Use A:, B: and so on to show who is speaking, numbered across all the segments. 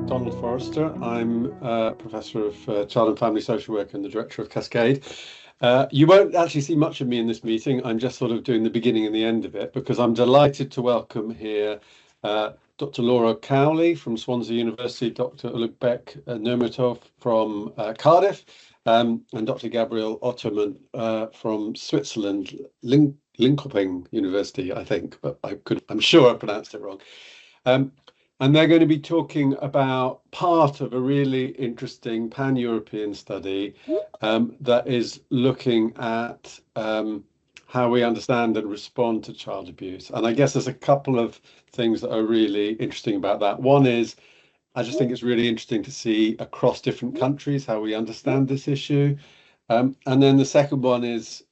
A: Donald Forrester. I'm Professor of Child and Family Social Work and the Director of Cascade. You won't actually see much of me in this meeting. I'm just sort of doing the beginning and the end of it because I'm delighted to welcome here Dr. Laura Cowley from Swansea University, Dr. Ulugbek Nurmatov from Cardiff, and Dr. Gabriel Otterman from Switzerland, Linköping University, I think, but I'm sure I pronounced it wrong. And they're going to be talking about part of a really interesting pan-European study that is looking at how we understand and respond to child abuse. And I guess there's a couple of things that are really interesting about that. One is, I just think it's really interesting to see across different countries how we understand this issue. And then the second one is,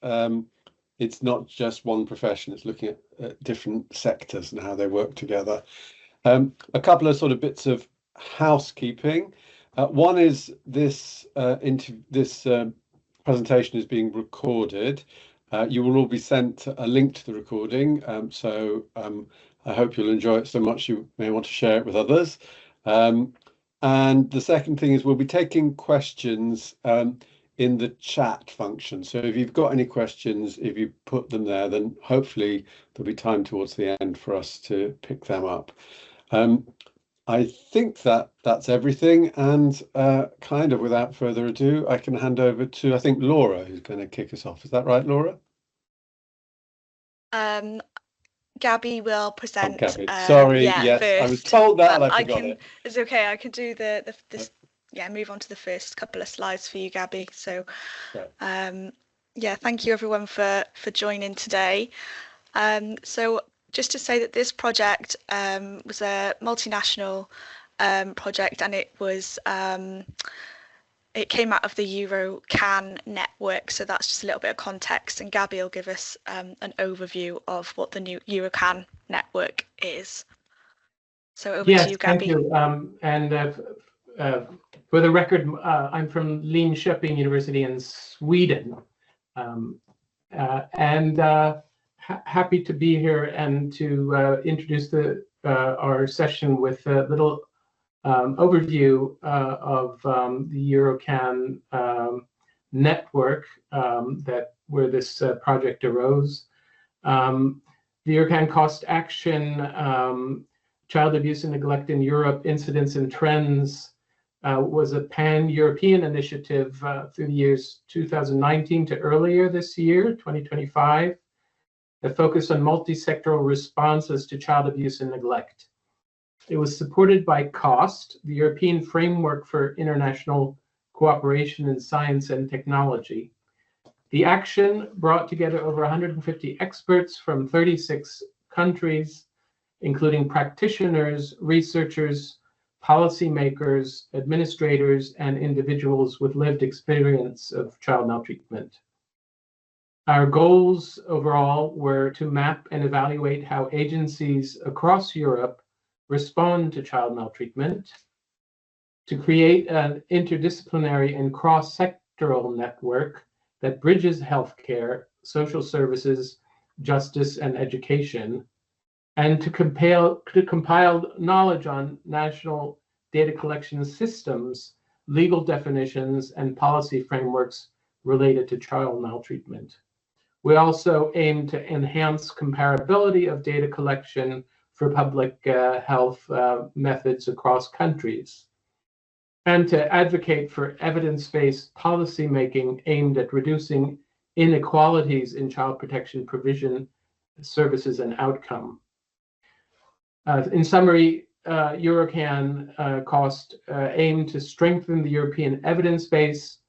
A: it's not just one profession, it's looking at different sectors and how they work together. A couple of sort of bits of housekeeping. One is this presentation is being recorded. You will all be sent a link to the recording, so I hope you'll enjoy it so much you may want to share it with others. And the second thing is we'll be taking questions in the chat function. So if you've got any questions, if you put them there, then hopefully there'll be time towards the end for us to pick them up. I think that's everything, and kind of without further ado, I can hand over to, I think, Laura, who's going to kick us off. Is that right, Laura?
B: Gabby will present.
A: Oh, Gabby. Sorry, yes,
B: first,
A: I was told that and I forgot it.
B: It's okay, I can do move on to the first couple of slides for you, Gabby. So, thank you everyone for joining today. So, just to say that this project was a multinational project, and it was it came out of the EuroCan network. So that's just a little bit of context, and Gabby will give us an overview of what the new EuroCan network is. So over to you, Gabby.
C: Thank you. And for the record, I'm from Linköping University in Sweden, happy to be here and to introduce our session with a little overview of the EuroCan network where this project arose. The EuroCan Cost Action, Child Abuse and Neglect in Europe, Incidents and Trends was a pan-European initiative through the years 2019 to earlier this year, 2025. That focused on multi-sectoral responses to child abuse and neglect. It was supported by COST, the European Framework for International Cooperation in Science and Technology. The action brought together over 150 experts from 36 countries, including practitioners, researchers, policymakers, administrators, and individuals with lived experience of child maltreatment. Our goals overall were to map and evaluate how agencies across Europe respond to child maltreatment, to create an interdisciplinary and cross-sectoral network that bridges healthcare, social services, justice, and education, and to compile knowledge on national data collection systems, legal definitions, and policy frameworks related to child maltreatment. We also aim to enhance comparability of data collection for public health methods across countries, and to advocate for evidence-based policymaking aimed at reducing inequalities in child protection provision, services, and outcome. In summary, EuroCan Cost aimed to strengthen the European evidence base,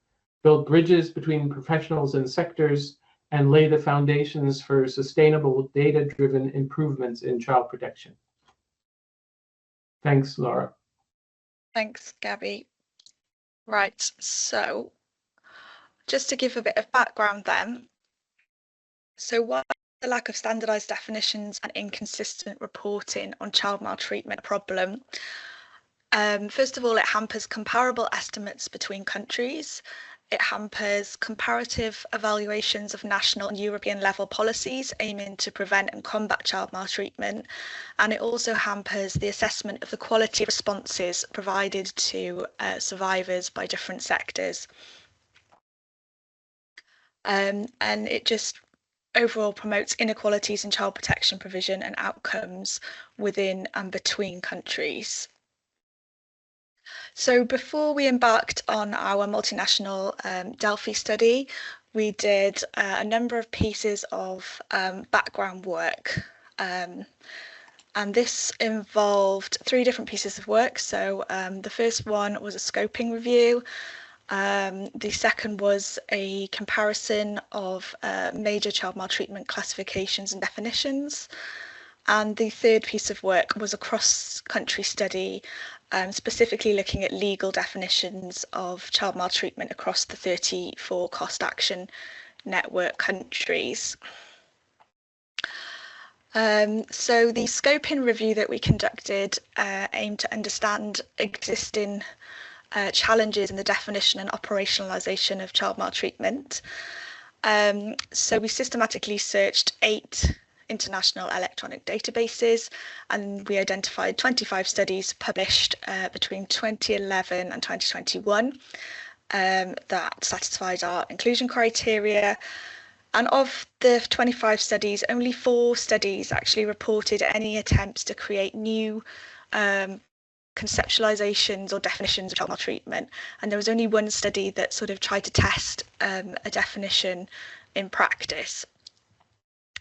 C: build bridges between professionals and sectors, and lay the foundations for sustainable data-driven improvements in child protection. Thanks, Laura.
B: Thanks, Gabby. Right, so just to give a bit of background then. So why the lack of standardized definitions and inconsistent reporting on child maltreatment a problem? First of all, it hampers comparable estimates between countries. It hampers comparative evaluations of national and European level policies aiming to prevent and combat child maltreatment, and it also hampers the assessment of the quality of responses provided to survivors by different sectors. And it just overall promotes inequalities in child protection provision and outcomes within and between countries. So before we embarked on our multinational Delphi study, we did a number of pieces of background work. And this involved 3 different pieces of work. So the first one was a scoping review. The second was a comparison of major child maltreatment classifications and definitions. And the third piece of work was a cross-country study, specifically looking at legal definitions of child maltreatment across the 34 cost action network countries. So the scoping review that we conducted aimed to understand existing challenges in the definition and operationalisation of child maltreatment. So we systematically searched 8 international electronic databases, and we identified 25 studies published between 2011 and 2021 that satisfied our inclusion criteria. And of the 25 studies, only 4 studies actually reported any attempts to create new conceptualizations or definitions of child maltreatment, and there was only 1 study that sort of tried to test a definition in practice.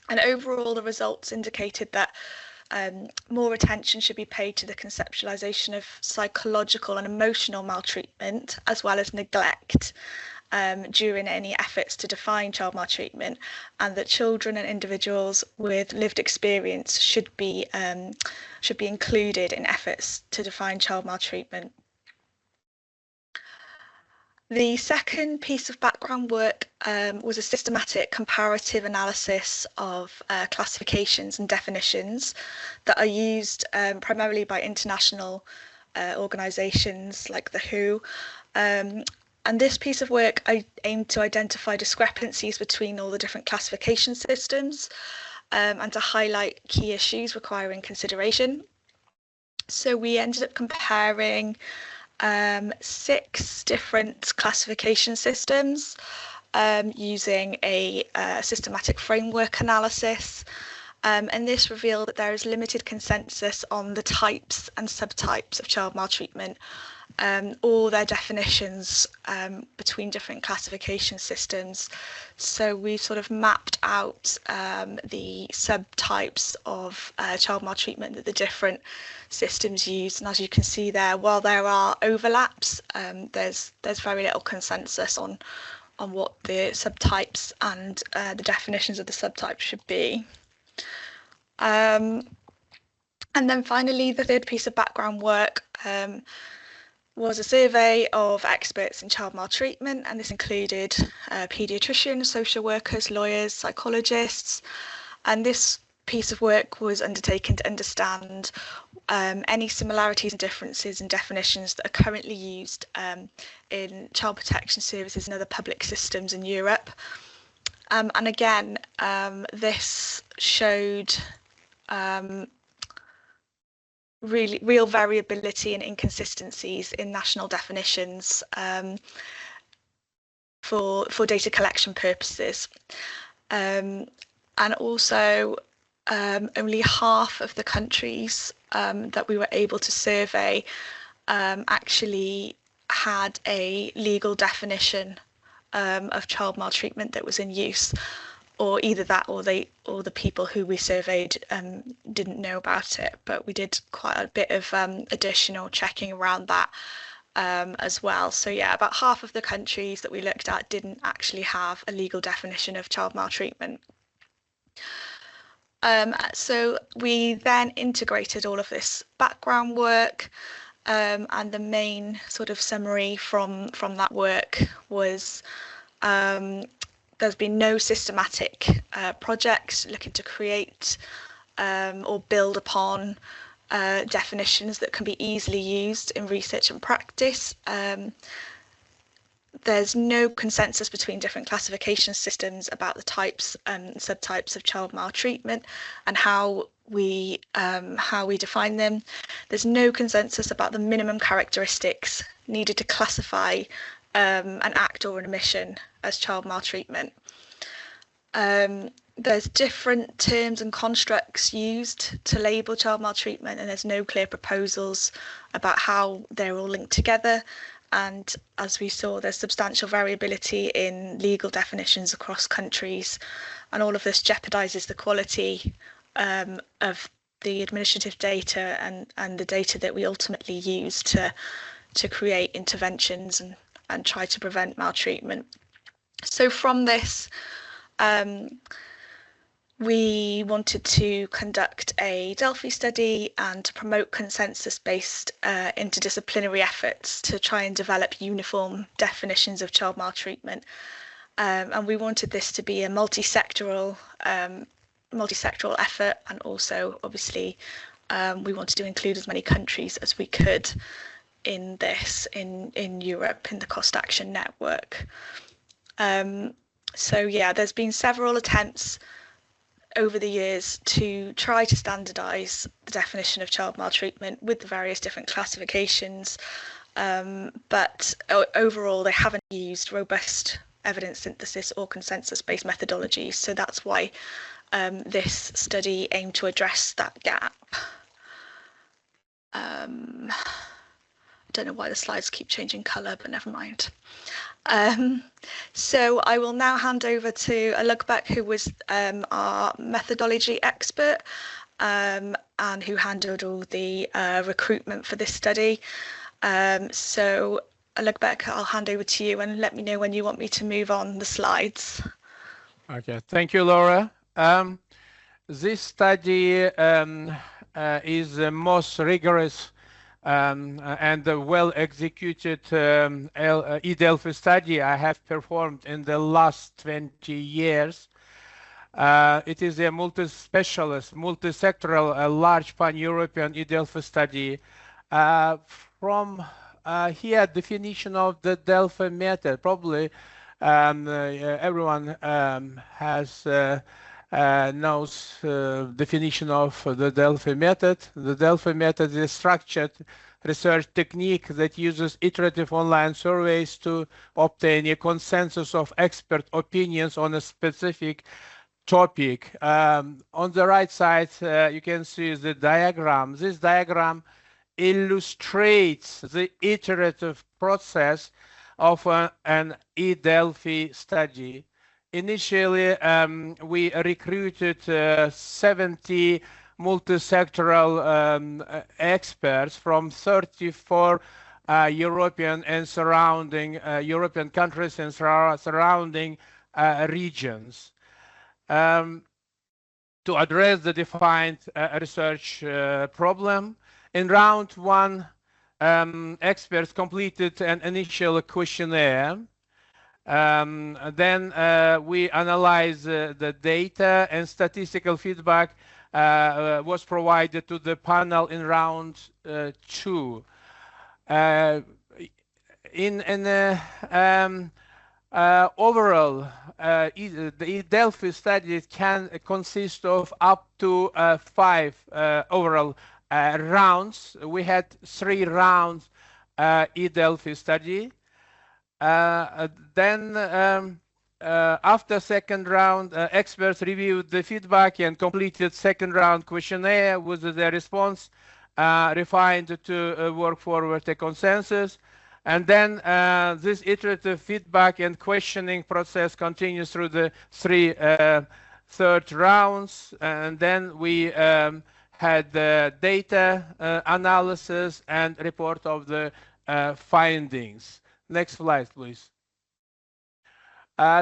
B: And overall, the results indicated that more attention should be paid to the conceptualization of psychological and emotional maltreatment, as well as neglect during any efforts to define child maltreatment, and that children and individuals with lived experience should be included in efforts to define child maltreatment. The second piece of background work was a systematic comparative analysis of classifications and definitions that are used primarily by international organisations like the WHO. And this piece of work, I aimed to identify discrepancies between all the different classification systems and to highlight key issues requiring consideration. So we ended up comparing 6 different classification systems using a systematic framework analysis, and this revealed that there is limited consensus on the types and subtypes of child maltreatment, or their definitions between different classification systems. So we sort of mapped out the subtypes of child maltreatment that the different systems use, and as you can see there, while there are overlaps, there's very little consensus on what the subtypes and the definitions of the subtypes should be. And then finally, the third piece of background work was a survey of experts in child maltreatment, and this included paediatricians, social workers, lawyers, psychologists, and this piece of work was undertaken to understand any similarities and differences in definitions that are currently used in child protection services and other public systems in Europe. And again, this showed real variability and inconsistencies in national definitions for data collection purposes. And also only half of the countries that we were able to survey actually had a legal definition of child maltreatment that was in use, or either that or the people who we surveyed didn't know about it. But we did quite a bit of additional checking around that as well. So yeah, about half of the countries that we looked at didn't actually have a legal definition of child maltreatment. So we then integrated all of this background work, and the main sort of summary from that work was there's been no systematic projects looking to create or build upon definitions that can be easily used in research and practice. there's no consensus between different classification systems about the types and subtypes of child maltreatment and how we define them. There's no consensus about the minimum characteristics needed to classify an act or an omission as child maltreatment. There's different terms and constructs used to label child maltreatment, and there's no clear proposals about how they're all linked together. And as we saw, there's substantial variability in legal definitions across countries, and all of this jeopardizes the quality of the administrative data and the data that we ultimately use to create interventions and try to prevent maltreatment. So from this, we wanted to conduct a Delphi study and to promote consensus-based interdisciplinary efforts to try and develop uniform definitions of child maltreatment. And we wanted this to be a multi-sectoral effort, and also obviously we wanted to include as many countries as we could in this in Europe in the Cost Action Network. So yeah, there's been several attempts over the years to try to standardise the definition of child maltreatment with the various different classifications, but overall they haven't used robust evidence synthesis or consensus-based methodologies. So that's why this study aimed to address that gap. I don't know why the slides keep changing colour, but never mind. So I will now hand over to Laura, who was our methodology expert and who handled all the recruitment for this study. So Laura, I'll hand over to you and let me know when you want me to move on the slides.
D: Okay, thank you, Laura. This study is the most rigorous and well-executed Delphi study I have performed in the last 20 years. It is a multi-specialist, multi-sectoral, large pan-European Delphi study. From here, definition of the Delphi method. Probably everyone has knows definition of the Delphi method. The Delphi method is a structured research technique that uses iterative online surveys to obtain a consensus of expert opinions on a specific topic. On the right side, you can see the diagram. This diagram illustrates the iterative process of an Delphi study. Initially, we recruited 70 multi-sectoral experts from 34 European and surrounding European countries and surrounding regions to address the defined research problem. In round one, experts completed an initial questionnaire. Then we analyzed the data, and statistical feedback was provided to the panel in round two. Overall, the Delphi study can consist of up to 5 overall rounds. We had 3 rounds Delphi study. Then after second round, experts reviewed the feedback and completed second round questionnaire with the response refined to work forward a consensus. And then this iterative feedback and questioning process continues through the 3 third rounds. And then we had the data analysis and report of the findings. Next slide, please.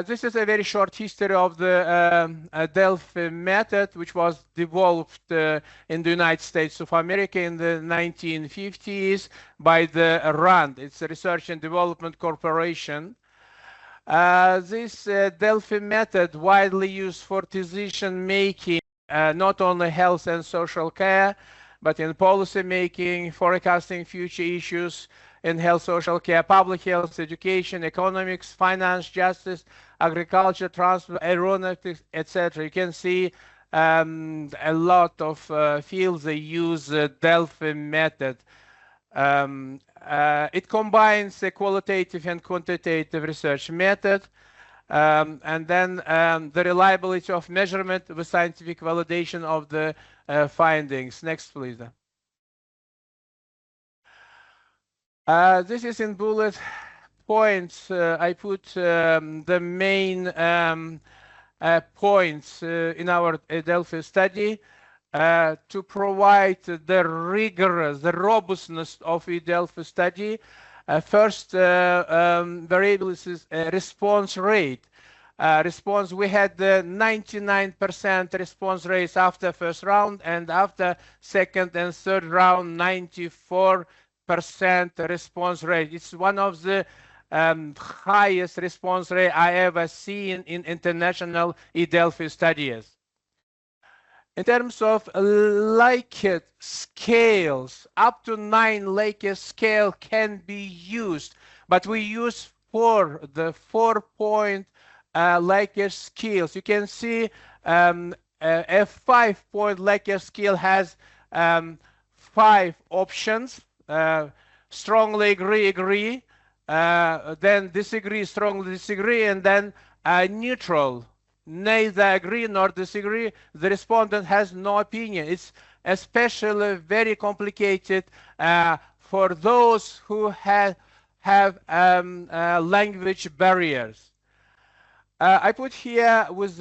D: This is a very short history of the Delphi method, which was developed in the United States of America in the 1950s by the RAND. It's a Research and Development Corporation. This Delphi method widely used for decision making, not only health and social care, but in policy making, forecasting future issues, in health, social care, public health, education, economics, finance, justice, agriculture, transport, aeronautics, etc. You can see a lot of fields they use Delphi method. It combines the qualitative and quantitative research method, and then the reliability of measurement with scientific validation of the findings. Next, please. This is in bullet points. I put the main points in our Delphi study to provide the rigor, the robustness of a Delphi study. First variable is response rate. We had 99% response rates after first round, and after second and third round, 94% response rate. It's one of the highest response rate I ever seen in international Delphi studies. In terms of Likert scales, up to 9 Likert scale can be used, but we use the 4-point Likert scales. You can see a 5-point Likert scale has 5 options: strongly agree, then disagree, strongly disagree, and then neutral. Neither agree nor disagree. The respondent has no opinion. It's especially very complicated for those who have language barriers. I put here with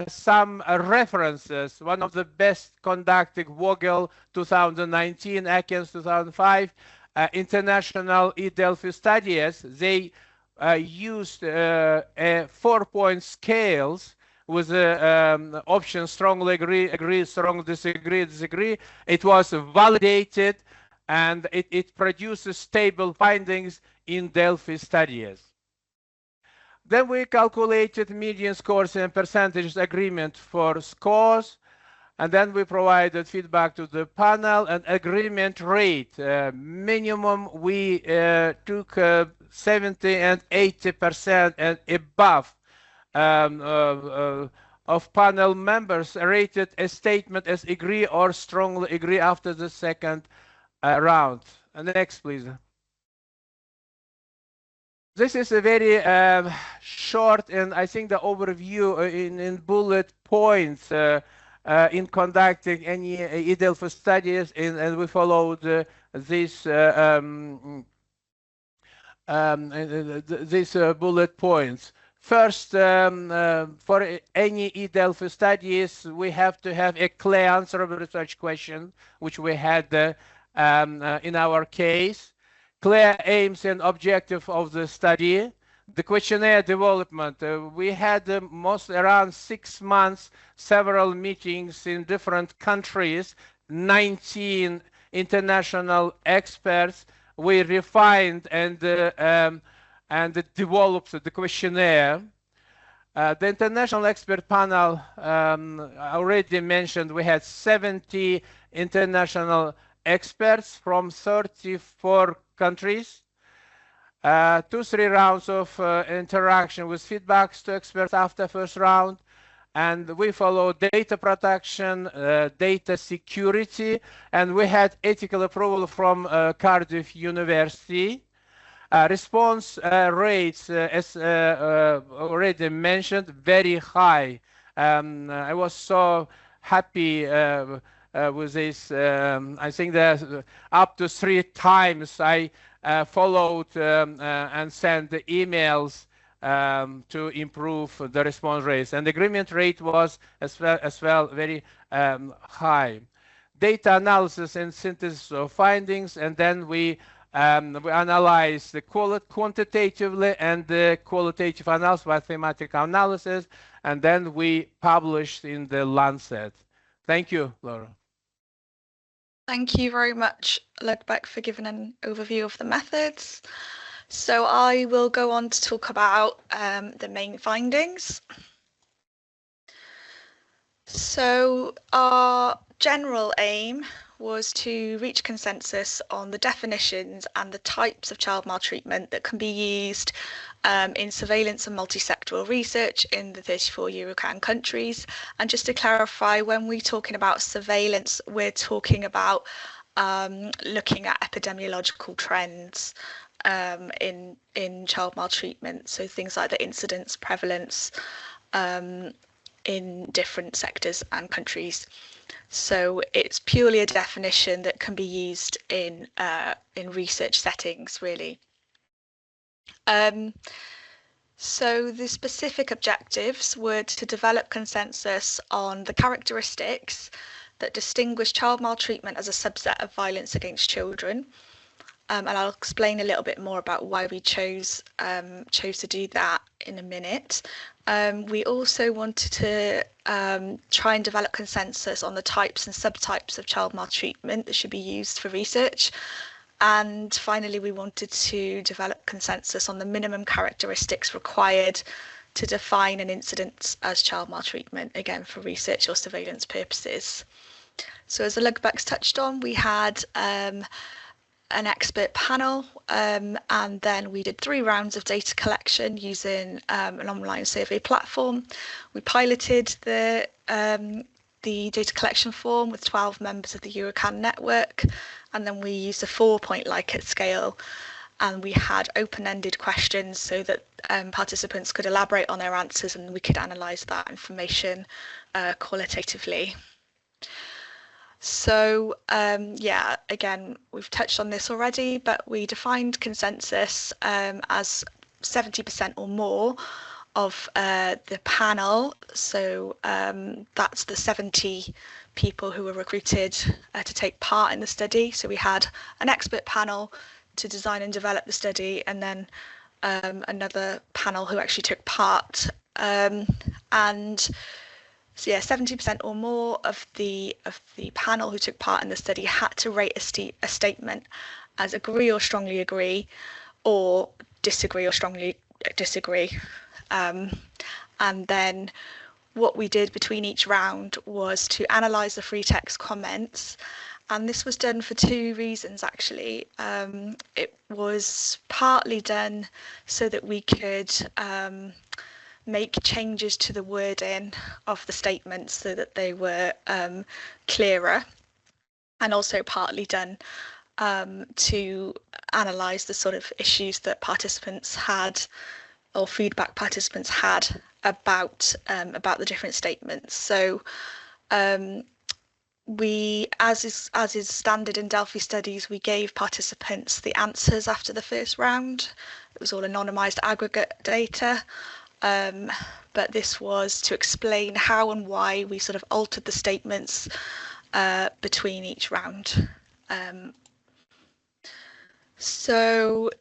D: some references. One of the best conducted Vogel 2019, Atkins 2005, international Delphi studies. They used 4-point scales with the option strongly agree, strongly disagree. It was validated, and it produces stable findings in Delphi studies. Then we calculated median scores and percentages agreement for scores, and then we provided feedback to the panel and agreement rate. Minimum we took 70 and 80% and above of panel members rated a statement as agree or strongly agree after the second round. And next, please. This is a very short, and I think the overview in bullet points in conducting any Delphi studies, and we followed these bullet points. First, for any Delphi studies, we have to have a clear answer of a research question, which we had in our case. Clear aims and objective of the study. The questionnaire development. We had around 6 months, several meetings in different countries, 19 international experts. We refined and developed the questionnaire. The international expert panel, I already mentioned, we had 70 international experts from 34 countries. 2-3 rounds of interaction with feedbacks to experts after first round, and we followed data protection, data security, and we had ethical approval from Cardiff University. Response rates, as already mentioned, very high. I was so happy with this. I think that up to 3 times I followed and sent the emails to improve the response rates, and the agreement rate was as well very high. Data analysis and synthesis of findings, and then we analyzed the quantitatively and the qualitative analysis, mathematical analysis, and then we published in the Lancet. Thank you, Laura.
B: Thank you very much, Rhwydwaith, for giving an overview of the methods. So I will go on to talk about the main findings. So our general aim was to reach consensus on the definitions and the types of child maltreatment that can be used in surveillance and multi-sectoral research in the 34 Eurocan countries. And just to clarify, when we're talking about surveillance, we're talking about looking at epidemiological trends in child maltreatment, so things like the incidence, prevalence in different sectors and countries. So it's purely a definition that can be used in research settings, really. So the specific objectives were to develop consensus on the characteristics that distinguish child maltreatment as a subset of violence against children. And I'll explain a little bit more about why we chose to do that in a minute. We also wanted to try and develop consensus on the types and subtypes of child maltreatment that should be used for research. And finally, we wanted to develop consensus on the minimum characteristics required to define an incident as child maltreatment, again, for research or surveillance purposes. So as the Lugbeck's touched on, we had an expert panel, and then we did 3 rounds of data collection using an online survey platform. We piloted the data collection form with 12 members of the Eurocan network, and then we used a 4-point Likert scale, and we had open-ended questions so that participants could elaborate on their answers and we could analyse that information qualitatively. So yeah, again, we've touched on this already, but we defined consensus as 70% or more of the panel. So that's the 70 people who were recruited to take part in the study. So we had an expert panel to design and develop the study, and then another panel who actually took part. And so yeah, 70% or more of the panel who took part in the study had to rate a statement as agree or strongly agree, or disagree or strongly disagree. And then what we did between each round was to analyse the free text comments, and this was done for 2 reasons actually. It was partly done so that we could make changes to the wording of the statements so that they were clearer, and also partly done to analyse the sort of issues that participants had, or feedback participants had about the different statements. So we, as is standard in Delphi studies, we gave participants the answers after the first round. It was all anonymised aggregate data. But this was to explain how and why we sort of altered the statements between each round. So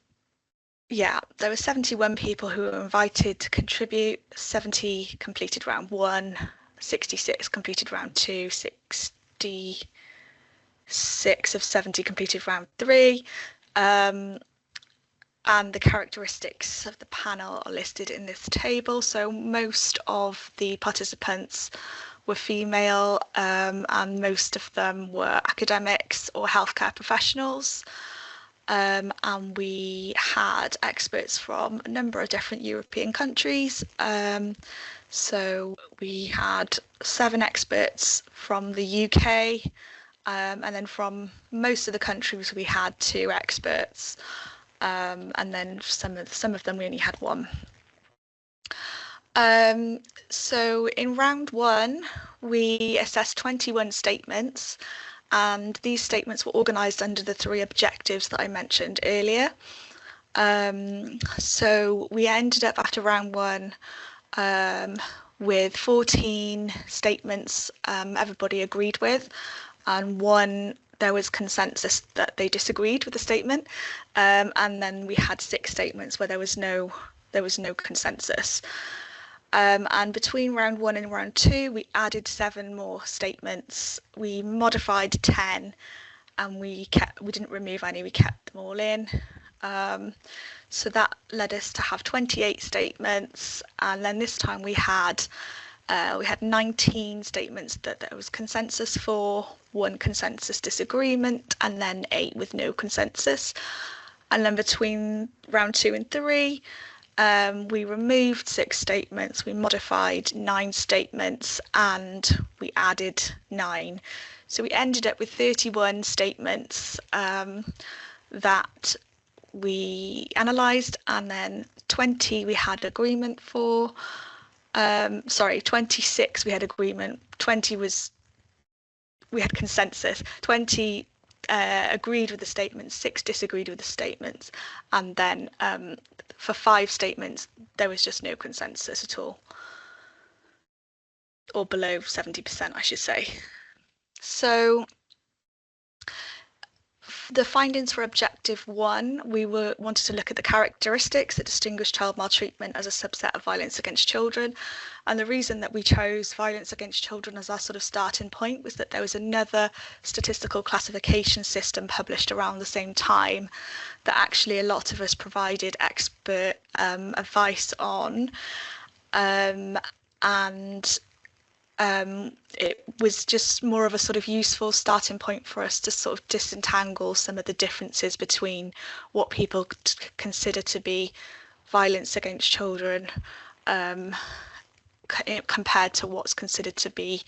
B: yeah, there were 71 people who were invited to contribute. 70 completed round 1, 66 completed round 2, 66 of 70 completed round 3. And the characteristics of the panel are listed in this table. So most of the participants were female, and most of them were academics or healthcare professionals. And we had experts from a number of different European countries. So we had 7 experts from the UK, and then from most of the countries we had 2 experts. And then some of them we only had 1. So in round 1, we assessed 21 statements, and these statements were organised under the 3 objectives that I mentioned earlier. So we ended up after round 1 with 14 statements everybody agreed with, and 1 there was consensus that they disagreed with the statement, and then we had 6 statements where there was no consensus. And between round 1 and round 2, we added 7 more statements. We modified 10, and we didn't remove any. We kept them all in. So that led us to have 28 statements, and then this time we had We had 19 statements that there was consensus for, 1 consensus disagreement, and then 8 with no consensus. And then between round 2 and 3, we removed 6 statements, we modified 9 statements, and we added 9. So we ended up with 31 statements that we analysed, and then 20 we had agreement for. 26 we had agreement, 20 we had consensus, 20 agreed with the statements, 6 disagreed with the statements, and then for 5 statements there was just no consensus at all, or below 70%, I should say. So the findings for objective 1, we wanted to look at the characteristics that distinguish child maltreatment as a subset of violence against children. And the reason that we chose violence against children as our sort of starting point was that there was another statistical classification system published around the same time that actually a lot of us provided expert advice on. It was just more of a sort of useful starting point for us to sort of disentangle some of the differences between what people consider to be violence against children compared to what's considered to be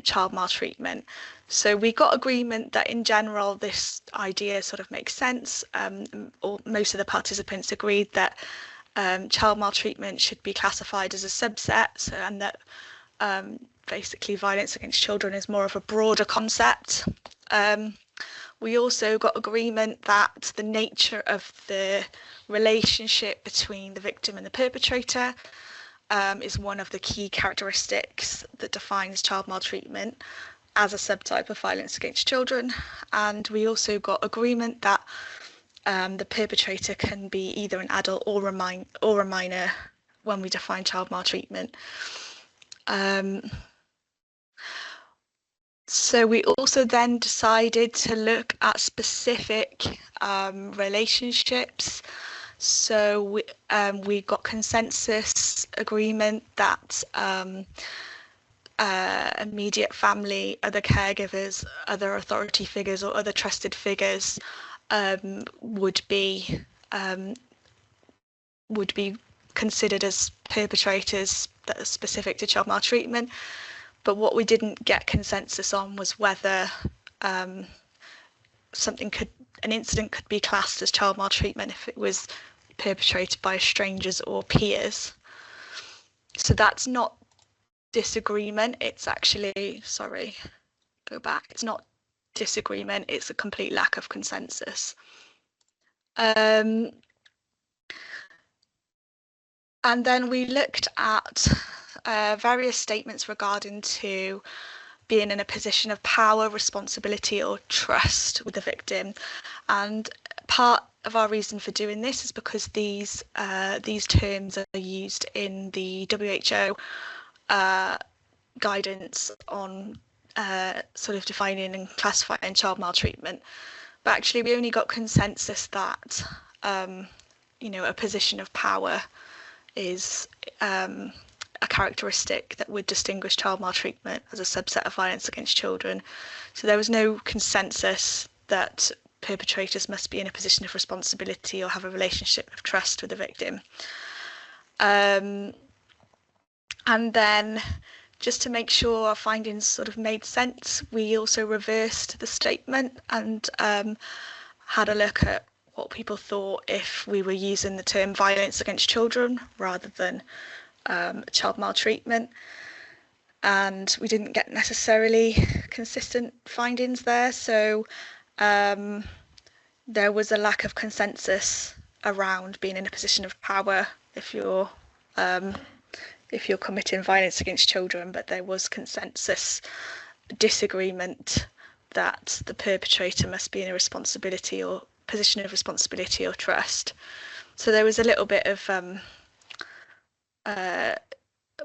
B: child maltreatment. So we got agreement that in general this idea sort of makes sense, or most of the participants agreed that child maltreatment should be classified as a subset, and that basically violence against children is more of a broader concept. We also got agreement that the nature of the relationship between the victim and the perpetrator is one of the key characteristics that defines child maltreatment as a subtype of violence against children. And we also got agreement that the perpetrator can be either an adult or a minor when we define child maltreatment. So we also then decided to look at specific relationships. So we got consensus agreement that immediate family, other caregivers, other authority figures or other trusted figures would be considered as perpetrators that are specific to child maltreatment. But what we didn't get consensus on was whether an incident could be classed as child maltreatment if it was perpetrated by strangers or peers. So that's not disagreement, it's actually, it's not disagreement, it's a complete lack of consensus. And then we looked at various statements regarding to being in a position of power, responsibility or trust with the victim. And part of our reason for doing this is because these terms are used in the WHO guidance on sort of defining and classifying child maltreatment. But actually we only got consensus that a position of power is a characteristic that would distinguish child maltreatment as a subset of violence against children. So there was no consensus that perpetrators must be in a position of responsibility or have a relationship of trust with the victim. And then, just to make sure our findings sort of made sense, we also reversed the statement and had a look at what people thought if we were using the term violence against children rather than child maltreatment. And we didn't get necessarily consistent findings there. So there was a lack of consensus around being in a position of power if you're committing violence against children, but there was consensus disagreement that the perpetrator must be in a responsibility or position of responsibility or trust. So there was a little bit of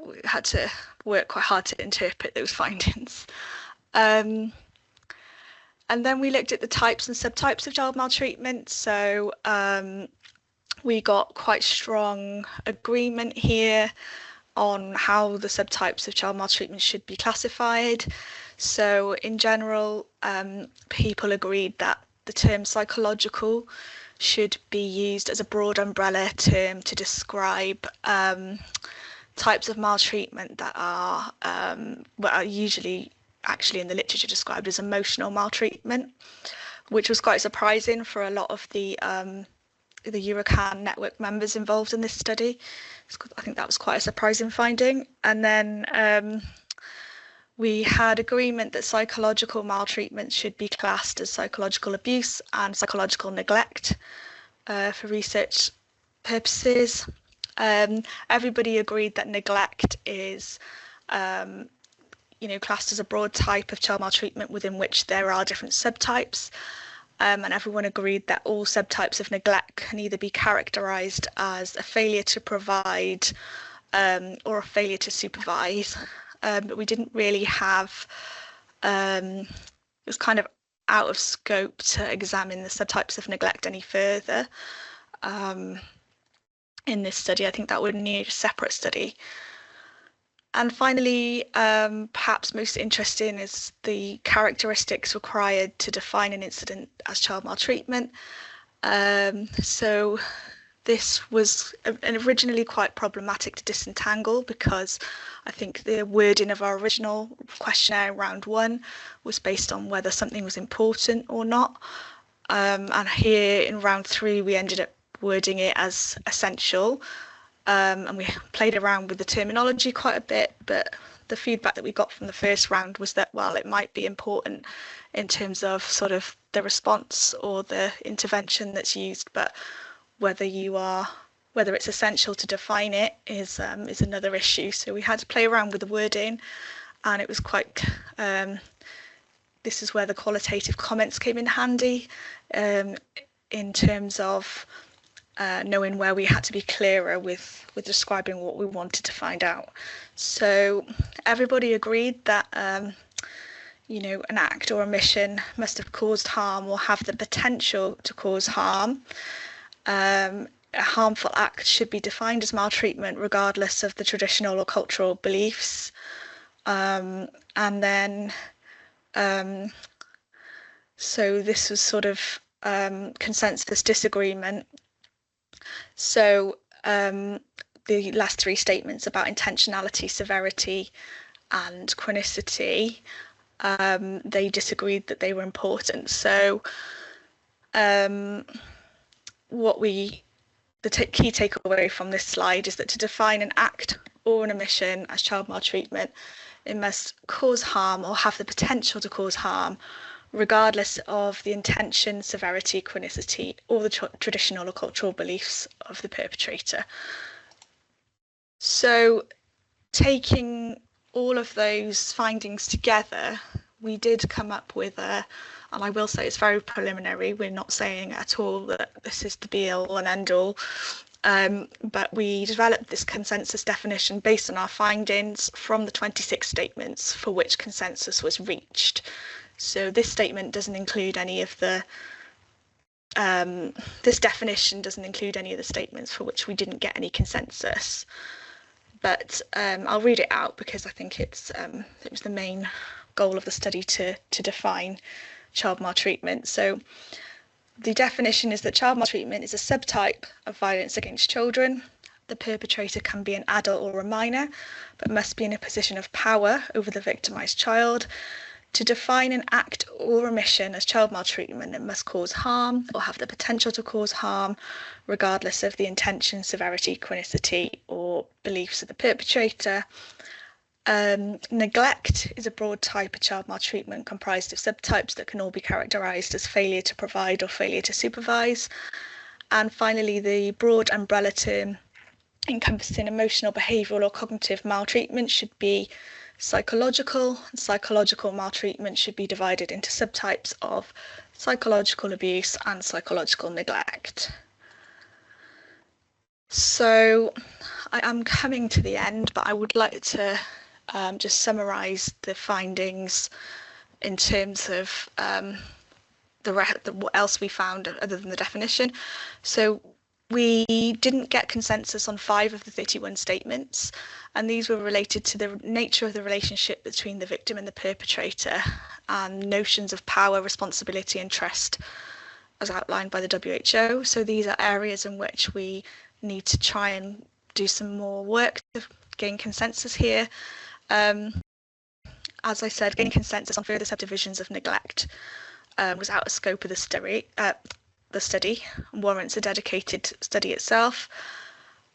B: we had to work quite hard to interpret those findings. And then we looked at the types and subtypes of child maltreatment. So we got quite strong agreement here on how the subtypes of child maltreatment should be classified. So in general, people agreed that the term psychological should be used as a broad umbrella term to describe types of maltreatment that are usually actually in the literature described as emotional maltreatment, which was quite surprising for a lot of the EuroCan network members involved in this study. I think that was quite a surprising finding. And then we had agreement that psychological maltreatment should be classed as psychological abuse and psychological neglect for research purposes. Everybody agreed that neglect is classed as a broad type of child maltreatment within which there are different subtypes. And everyone agreed that all subtypes of neglect can either be characterised as a failure to provide or a failure to supervise. But we didn't really have, it was kind of out of scope to examine the subtypes of neglect any further in this study. I think that would need a separate study. And finally, perhaps most interesting is the characteristics required to define an incident as child maltreatment. So this was originally quite problematic to disentangle, because I think the wording of our original questionnaire in round 1 was based on whether something was important or not. And here in round 3, we ended up wording it as essential. And we played around with the terminology quite a bit, but the feedback that we got from the first round was that, well, it might be important in terms of sort of the response or the intervention that's used, but whether it's essential to define it is another issue. So we had to play around with the wording, and it was quite, this is where the qualitative comments came in handy in terms of knowing where we had to be clearer with describing what we wanted to find out. So everybody agreed that an act or omission must have caused harm or have the potential to cause harm. A harmful act should be defined as maltreatment regardless of the traditional or cultural beliefs. And then so this was sort of consensus disagreement. So the last 3 statements about intentionality, severity and chronicity, they disagreed that they were important. So the key takeaway from this slide is that to define an act or an omission as child maltreatment, it must cause harm or have the potential to cause harm, regardless of the intention, severity, chronicity, or the traditional or cultural beliefs of the perpetrator. So taking all of those findings together, we did come up with and I will say it's very preliminary, we're not saying at all that this is the be-all and end-all, but we developed this consensus definition based on our findings from the 26 statements for which consensus was reached. So this statement doesn't include any of the, this definition doesn't include any of the statements for which we didn't get any consensus. But I'll read it out because I think it was the main goal of the study to define child maltreatment. So the definition is that child maltreatment is a subtype of violence against children. The perpetrator can be an adult or a minor, but must be in a position of power over the victimised child. To define an act or omission as child maltreatment, it must cause harm or have the potential to cause harm, regardless of the intention, severity, chronicity, or beliefs of the perpetrator. Neglect is a broad type of child maltreatment comprised of subtypes that can all be characterised as failure to provide or failure to supervise. And finally, the broad umbrella term encompassing emotional, behavioural, or cognitive maltreatment should be psychological, and psychological maltreatment should be divided into subtypes of psychological abuse and psychological neglect. So I am coming to the end, but I would like to just summarise the findings in terms of what else we found other than the definition. So We didn't get consensus on 5 of the 31 statements, and these were related to the nature of the relationship between the victim and the perpetrator, and notions of power, responsibility and trust as outlined by the WHO. So these are areas in which we need to try and do some more work to gain consensus here. As I said, gaining consensus on further subdivisions of neglect was out of scope of the study and warrants a dedicated study itself.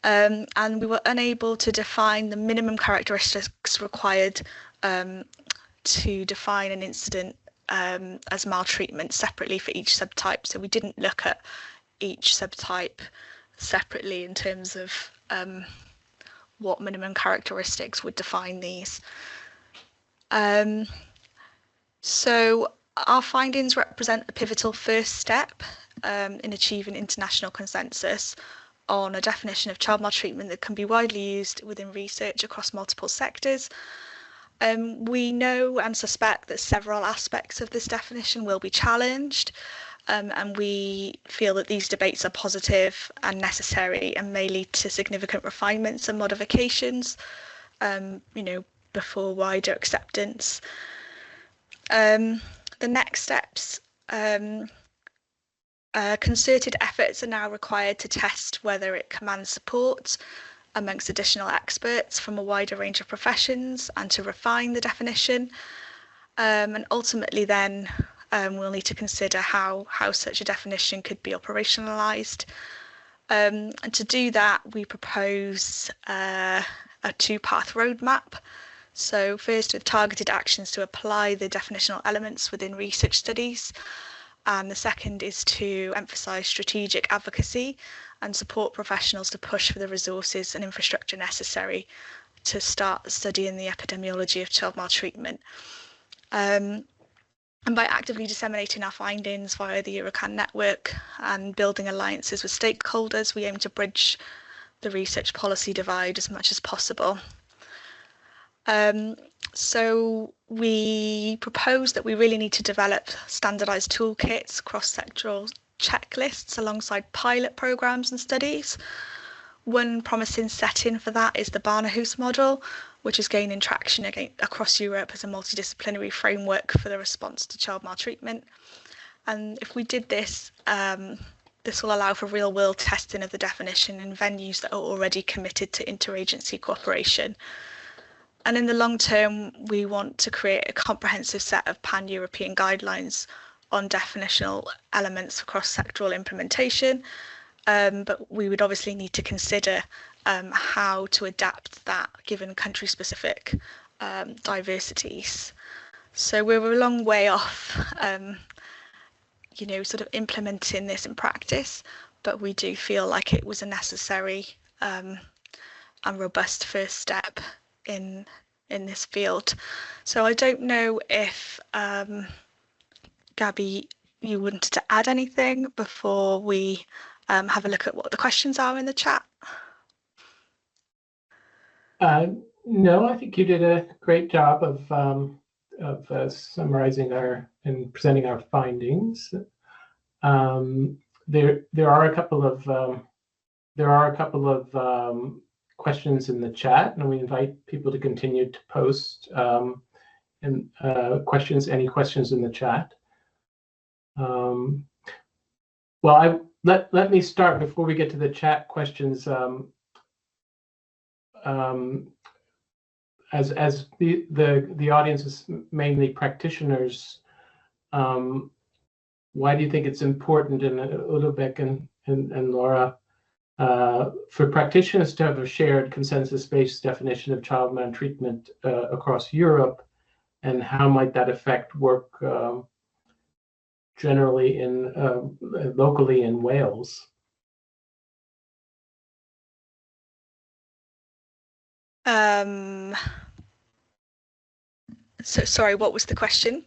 B: And we were unable to define the minimum characteristics required to define an incident as maltreatment separately for each subtype. So we didn't look at each subtype separately in terms of what minimum characteristics would define these. So our findings represent a pivotal first step in achieving international consensus on a definition of child maltreatment that can be widely used within research across multiple sectors. We know and suspect that several aspects of this definition will be challenged, and we feel that these debates are positive and necessary and may lead to significant refinements and modifications, before wider acceptance. The next steps, concerted efforts are now required to test whether it commands support amongst additional experts from a wider range of professions and to refine the definition. And ultimately then we'll need to consider how such a definition could be operationalised. And to do that, we propose a 2-path roadmap. So first, with targeted actions to apply the definitional elements within research studies. And the second is to emphasise strategic advocacy and support professionals to push for the resources and infrastructure necessary to start studying the epidemiology of child maltreatment. And by actively disseminating our findings via the Eurocan network and building alliances with stakeholders, we aim to bridge the research policy divide as much as possible. So we propose that we really need to develop standardised toolkits, cross-sectoral checklists alongside pilot programmes and studies. One promising setting for that is the Parhaus model, which is gaining traction across Europe as a multidisciplinary framework for the response to child maltreatment. And if we did this, this will allow for real-world testing of the definition in venues that are already committed to interagency cooperation. And in the long term, we want to create a comprehensive set of pan-European guidelines on definitional elements for cross-sectoral implementation. But we would obviously need to consider how to adapt that given country-specific diversities. So we're a long way off, sort of implementing this in practice, but we do feel like it was a necessary and robust first step in this field. So I don't know if Gabby, you wanted to add anything before we have a look at what the questions are in the chat.
C: No, I think you did a great job of summarizing and presenting our findings. There are a couple of questions in the chat, and we invite people to continue to post any questions in the chat. Well, let me start before we get to the chat questions. As the audience is mainly practitioners, why do you think it's important, and Ulubek and Laura, for practitioners to have a shared consensus-based definition of child maltreatment across Europe, and how might that affect work generally locally in Wales?
B: So sorry, what was the question?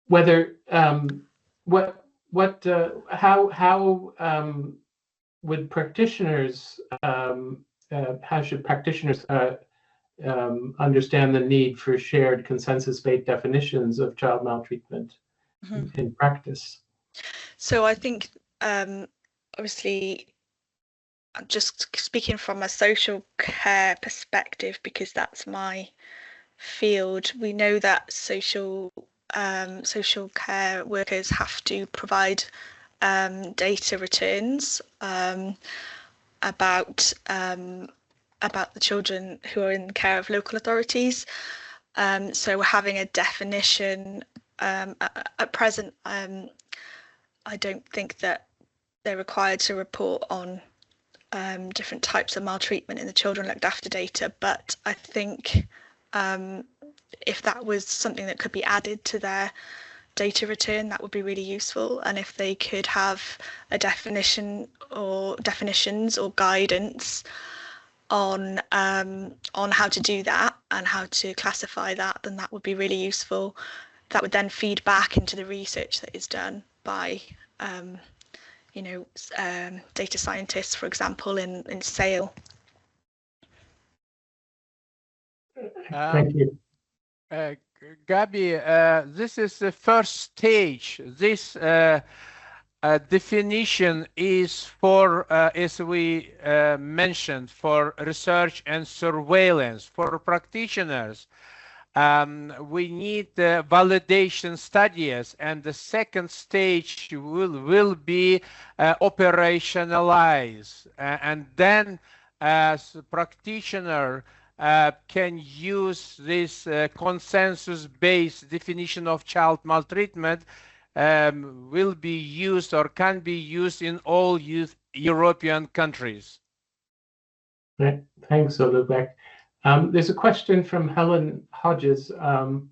C: Whether how would practitioners how should practitioners understand the need for shared consensus-based definitions of child maltreatment in practice?
B: So I think obviously I'm just speaking from a social care perspective because that's my field. We know that social care workers have to provide data returns about the children who are in the care of local authorities. So having a definition at present, I don't think that they're required to report on different types of maltreatment in the children looked after data, but I think if that was something that could be added to their data return, that would be really useful. And if they could have a definition or definitions or guidance on how to do that and how to classify that, then that would be really useful. That would then feed back into the research that is done by data scientists, for example, in SAIL.
C: Thank you.
D: Gabi, this is the first stage. This definition is for, as we mentioned, for research and surveillance. For practitioners, we need validation studies, and the second stage will be operationalized, and then as a practitioner can use this consensus-based definition of child maltreatment will be used or can be used in all European countries.
C: Thanks, Olubek. There's a question from Helen Hodges. From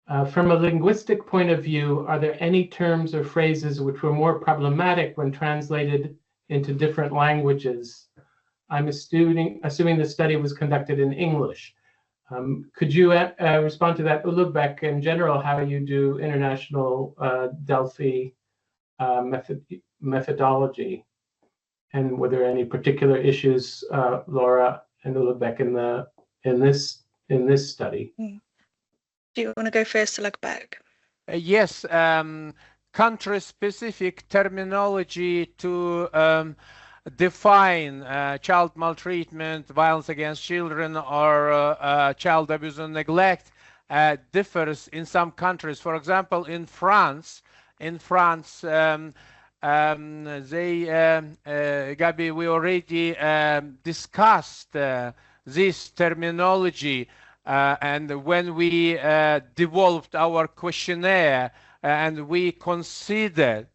C: a linguistic point of view, are there any terms or phrases which were more problematic when translated into different languages? I'm assuming the study was conducted in English. Could you respond to that, Olubek, in general, how you do international Delphi methodology? And were there any particular issues, Laura and Olubek, in this study?
B: Do you want to go first, Olubek?
D: Yes, country-specific terminology to define child maltreatment, violence against children, or child abuse and neglect differs in some countries. For example, in France, Gabi, we already discussed this terminology, and when we developed our questionnaire, and we considered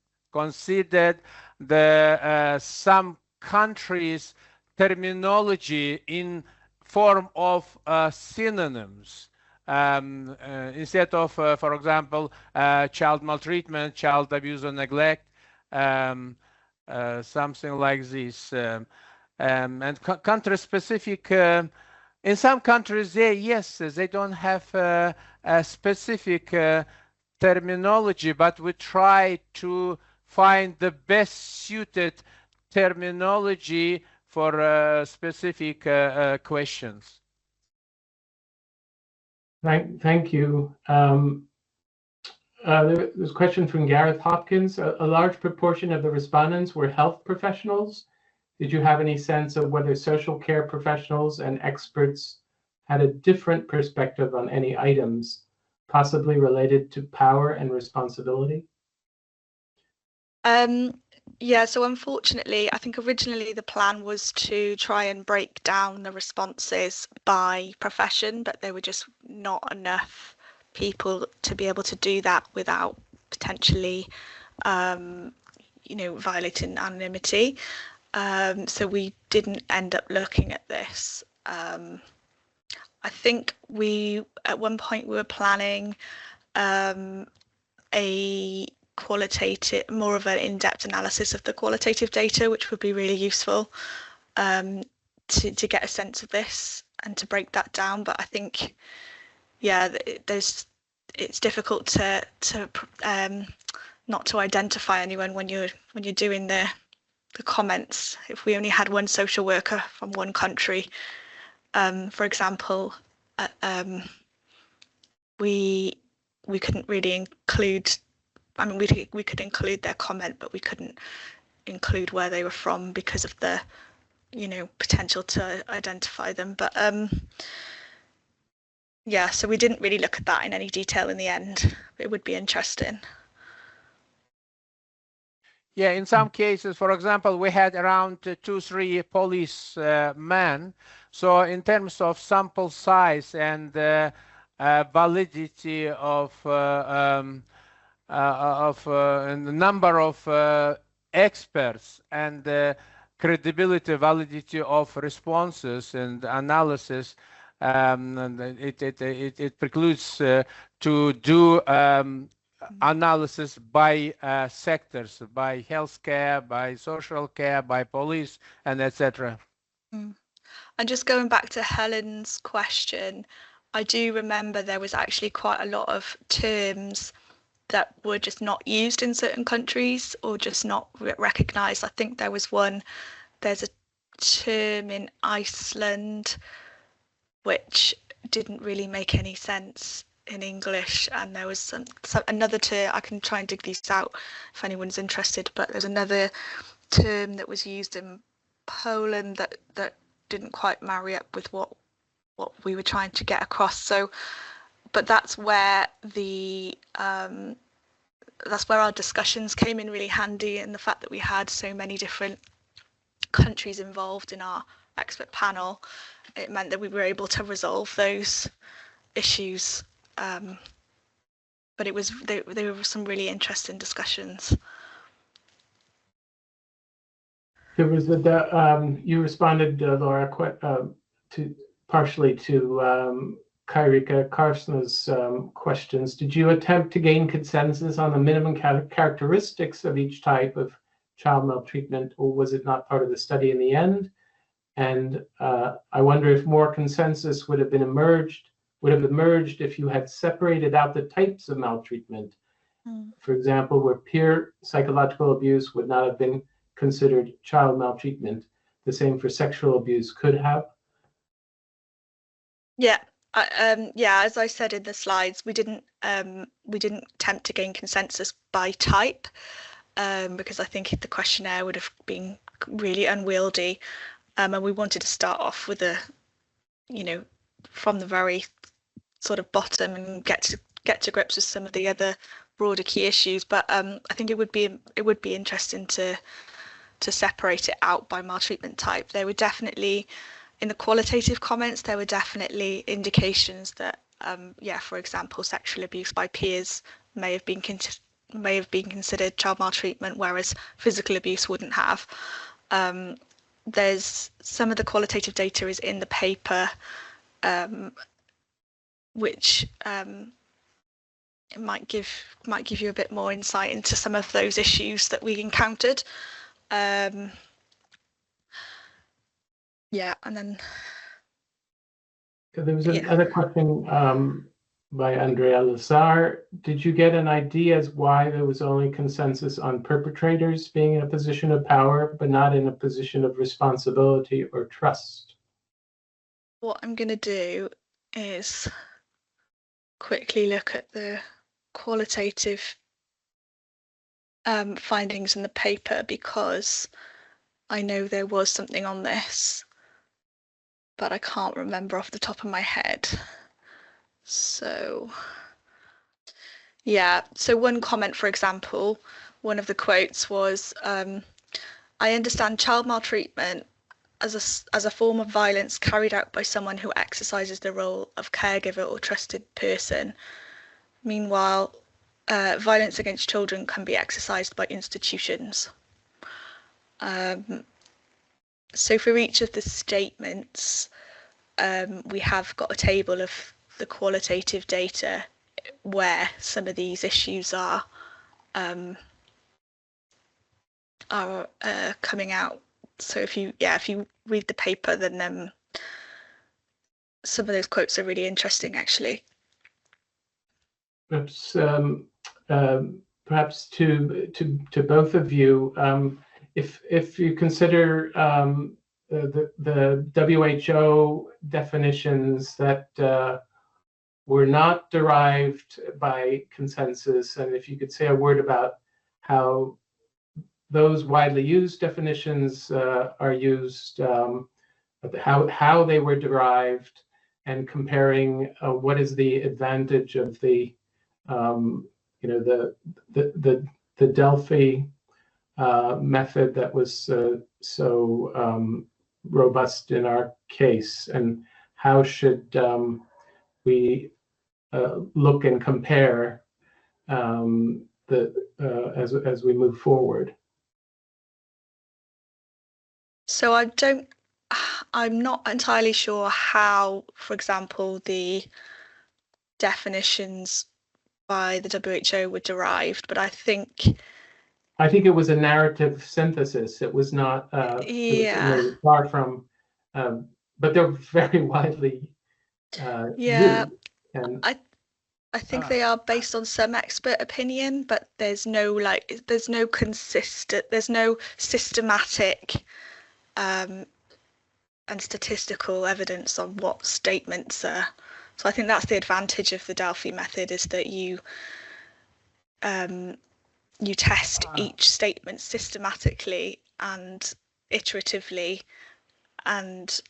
D: the some countries' terminology in form of synonyms. Instead of, for example, child maltreatment, child abuse or neglect, something like this. And country-specific, in some countries, they don't have a specific terminology, but we try to find the best suited terminology for specific questions.
C: Thank you. There's a question from Gareth Hopkins. A large proportion of the respondents were health professionals. Did you have any sense of whether social care professionals and experts had a different perspective on any items, possibly related to power and responsibility?
B: Yeah, so unfortunately, I think originally the plan was to try and break down the responses by profession, but there were just not enough people to be able to do that without potentially, violating anonymity. So we didn't end up looking at this. I think at one point we were planning a qualitative, more of an in-depth analysis of the qualitative data, which would be really useful to get a sense of this and to break that down. But I think, yeah, it's difficult to not to identify anyone when you're doing the comments. If we only had one social worker from one country, for example, we couldn't really include. I mean, we could include their comment, but we couldn't include where they were from because of the potential to identify them. But yeah, so we didn't really look at that in any detail in the end. It would be interesting.
D: Yeah, in some cases, for example, we had around 2-3 police men. So in terms of sample size and validity of and the number of experts and credibility, validity of responses and analysis, and it precludes to do analysis by sectors, by healthcare, by social care, by police, and etc.
B: And just going back to Helen's question, I do remember there was actually quite a lot of terms that were just not used in certain countries or just not recognised. I think there was there's a term in Iceland which didn't really make any sense in English, and there was another term. I can try and dig these out if anyone's interested, but there's another term that was used in Poland that didn't quite marry up with what we were trying to get across. So, but that's where our discussions came in really handy, and the fact that we had so many different countries involved in our expert panel, it meant that we were able to resolve those issues. But there were some really interesting discussions.
C: There was you responded, Laura, partially to Kairika Karsna's questions. Did you attempt to gain consensus on the minimum characteristics of each type of child maltreatment, or was it not part of the study in the end? And I wonder if more consensus would have emerged if you had separated out the types of maltreatment. For example, where peer psychological abuse would not have been considered child maltreatment, the same for sexual abuse could have.
B: Yeah, as I said in the slides, we didn't attempt to gain consensus by type, because I think the questionnaire would have been really unwieldy, and we wanted to start off with from the very sort of bottom and get to grips with some of the other broader key issues. But I think it would be interesting to separate it out by maltreatment type. There were definitely, in the qualitative comments, there were definitely indications that for example, sexual abuse by peers may have been considered child maltreatment, whereas physical abuse wouldn't have. There's some of the qualitative data is in the paper, which it might give you a bit more insight into some of those issues that we encountered. And then
C: there was another question by Andrea Lazar. Did you get an idea as why there was only consensus on perpetrators being in a position of power, but not in a position of responsibility or trust?
B: What I'm going to do is quickly look at the qualitative findings in the paper, because I know there was something on this, but I can't remember off the top of my head. So so one comment, for example, one of the quotes was, I understand child maltreatment as a form of violence carried out by someone who exercises the role of caregiver or trusted person. Meanwhile, violence against children can be exercised by institutions. So for each of the statements, we have got a table of the qualitative data where some of these issues are coming out. So if you read the paper, then some of those quotes are really interesting, actually.
C: Perhaps to both of you, if you consider the WHO definitions that were not derived by consensus, and if you could say a word about how those widely used definitions are used, how they were derived, and comparing what is the advantage of the the Delphi method that was so robust in our case, and how should we look and compare as we move forward.
B: So I'm not entirely sure how, for example, the definitions by the WHO were derived, but I think
C: it was a narrative synthesis. It was not
B: yeah,
C: far from, but they're very widely
B: yeah.
C: used. And
B: I think they are based on some expert opinion, but there's no systematic and statistical evidence on what statements are. So I think that's the advantage of the Delphi method, is that you test each statement systematically and iteratively, and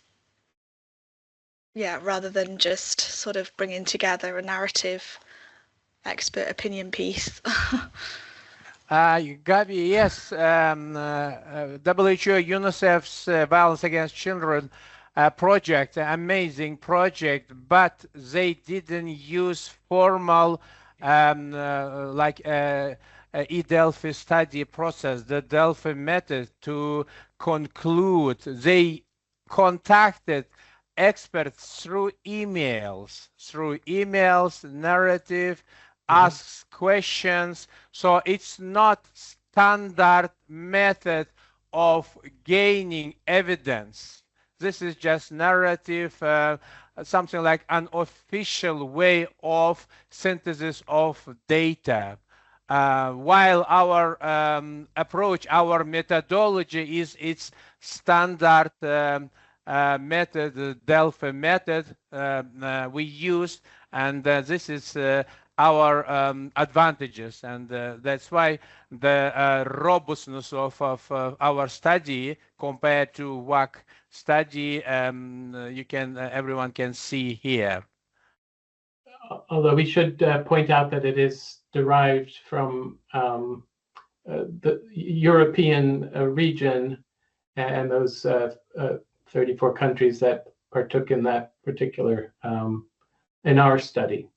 B: yeah, rather than just sort of bringing together a narrative expert opinion piece.
D: Gabi, yes, WHO, UNICEF's Violence Against Children project, amazing project, but they didn't use formal like Delphi study process, the Delphi method to conclude. They contacted experts through emails, narrative, asks questions. So it's not standard method of gaining evidence. This is just narrative, something like an official way of synthesis of data. While our approach, our methodology is its standard method, the Delphi method we used, and this is our advantages, and that's why the robustness of our study compared to WAC study, everyone can see here.
C: Although we should point out that it is derived from the European region and those 34 countries that partook in that particular, in our study.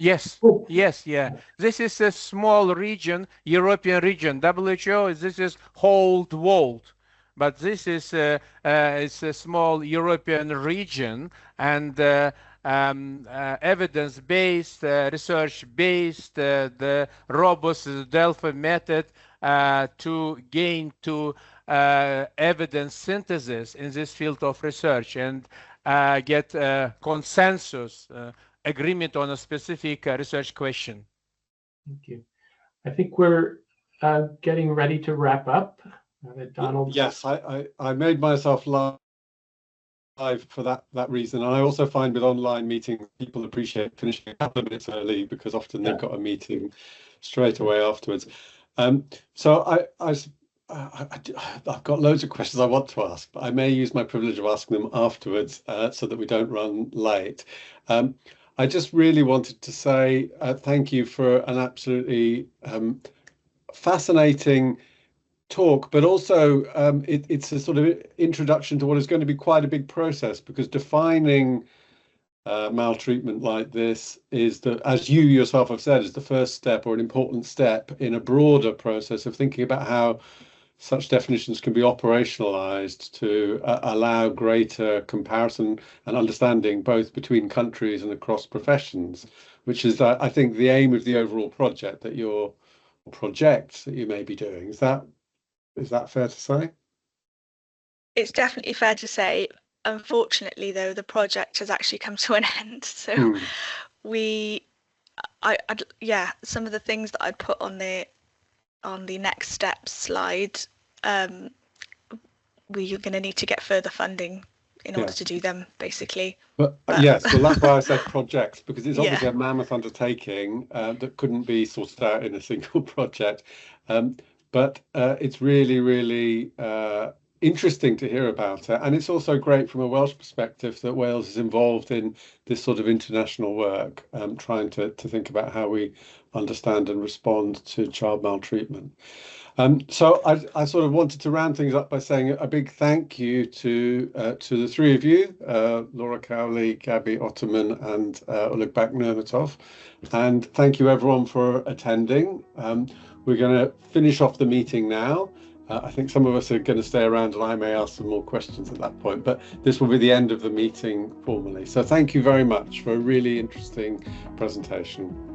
D: Yes, yes, yeah. This is a small region, European region. WHO, this is whole world, but this is it's a small European region, and evidence-based, research-based, the robust Delphi method to gain evidence synthesis in this field of research and get consensus, agreement on a specific research question.
C: Thank you. I think we're getting ready to wrap up. Donald.
A: Yes, I made myself live for that reason. And I also find with online meetings, people appreciate finishing a couple of minutes early because often they've got a meeting straight away afterwards. So I've got loads of questions I want to ask, but I may use my privilege of asking them afterwards so that we don't run late. I just really wanted to say thank you for an absolutely fascinating talk, but also it's a sort of introduction to what is going to be quite a big process, because defining maltreatment like this is, as you yourself have said, is the first step or an important step in a broader process of thinking about how such definitions can be operationalized to allow greater comparison and understanding both between countries and across professions, which is, I think, the aim of the overall project that you may be doing. Is that fair to say?
B: It's definitely fair to say. Unfortunately, though, the project has actually come to an end. So some of the things that I'd put on the next steps slide, we're going to need to get further funding in order to do them, basically. But
A: yes, well, that's why I said projects, because it's obviously a mammoth undertaking that couldn't be sorted out in a single project. but it's really, really interesting to hear about it. And it's also great from a Welsh perspective that Wales is involved in this sort of international work, trying to think about how we understand and respond to child maltreatment. So I sort of wanted to round things up by saying a big thank you to the three of you, Laura Cowley, Gabby Ottoman, and Ulugbek Nurmatov. And thank you everyone for attending. We're going to finish off the meeting now. I think some of us are going to stay around and I may ask some more questions at that point, but this will be the end of the meeting formally. So thank you very much for a really interesting presentation.